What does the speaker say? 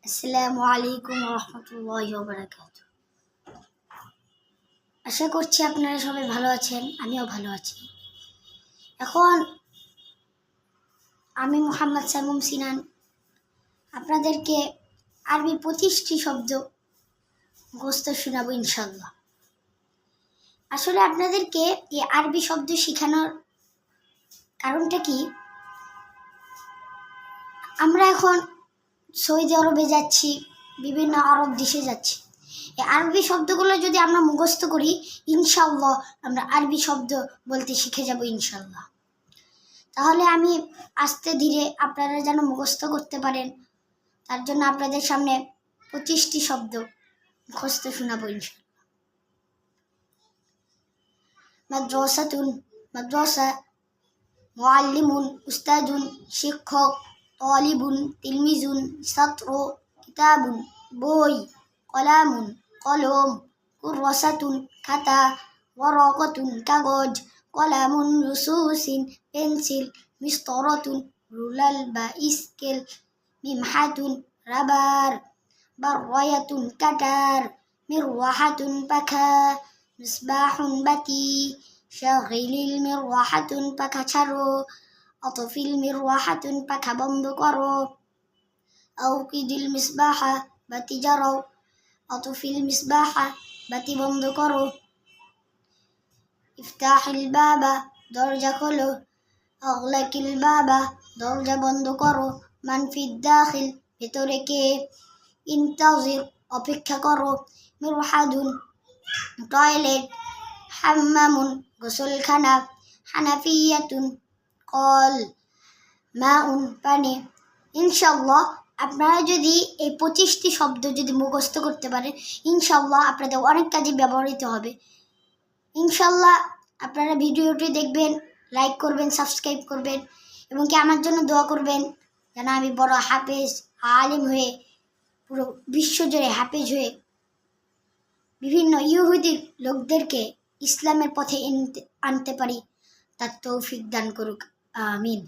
আসসালামু আলাইকুম রহমতুল্লাহি ওয়া বারাকাতুহু। আশা করছি আপনারা সবাই ভালো আছেন, আমিও ভালো আছি। এখন আমি মোহাম্মদ সাইমুম সিনান আপনাদেরকে আরবি 25টি শব্দ মুখস্থ শোনাবো ইনশাল্লাহ। আসলে আপনাদেরকে এই আরবি শব্দ শেখানোর কারণটা কি, আমরা এখন সৌদি আরবে যাচ্ছি, বিভিন্ন আরব দেশে যাচ্ছি। এই আরবি শব্দগুলো যদি আমরা মুখস্থ করি, ইনশাআল্লাহ আমরা আরবি শব্দ বলতে শিখে যাব ইনশাআল্লাহ। তাহলে আমি আস্তে ধীরে আপনারা যেন মুখস্থ করতে পারেন, তার জন্য আপনাদের সামনে 25টি শব্দ মুখস্থ শোনাবো ইনশাআল্লাহ। মাদ্রাসাতুন, মাদ্রাসা। মুআল্লিমুন, উস্তাদুন, শিক্ষক। তালিবুন, তিলমিজুন, ছাত্র। কিতাবুন, বই। কলামুন, কলম। কুররাসাতুন, খাতা। ওয়ারাকাতুন, কাগজ। কলামুন, রুসুসিন, পেন্সিল। মিসতরাতুন, রুলার বা স্কেল। মিমহাতুন, রাবার। বাররায়াতুন, কাটার। মিরওয়াহাতুন, পাখা। মিসবাহুন, বাতি। শাগিলিল মিরওয়াহাতুন, পাখা ছাড়ো। আতফিল মিরওয়াহাতুন, পাখা বন্ধ করো। আউকিদিল মিসবাহা, বাতি জ্বালাও। আতফিল মিসবাহা, বাতি বন্ধ করো। ইফতাহিল বাবা, দরজা খোলো। আগলাকিল বাবা, দরজা বন্ধ করো। মানফিদ দাখিল, ভেতরে কে। ইন্তাজির, অপেক্ষা করো। মিরহাদুন, টয়লেট। হাম্মামুন, গোসলখানা। হানাফিয়াতুন, কল। মাউন, পানি। ইনশাআল্লাহ আপনারা যদি এই 25টি শব্দ যদি মুখস্থ করতে পারেন, ইনশাআল্লাহ আপনাদের অনেক কাজে ব্যবহৃত হবে। ইনশাআল্লাহ আপনারা ভিডিওটি দেখবেন, লাইক করবেন, সাবস্ক্রাইব করবেন এবং কি আমার জন্য দোয়া করবেন যেন আমি বড় হাফেজ, আলিম হয়ে পুরো বিশ্বজুড়ে হাফেজ হয়ে বিভিন্ন ইহুদি লোকদেরকে ইসলামের পথে আনতে পারি। তার তৌফিক দান করুক, আমিন।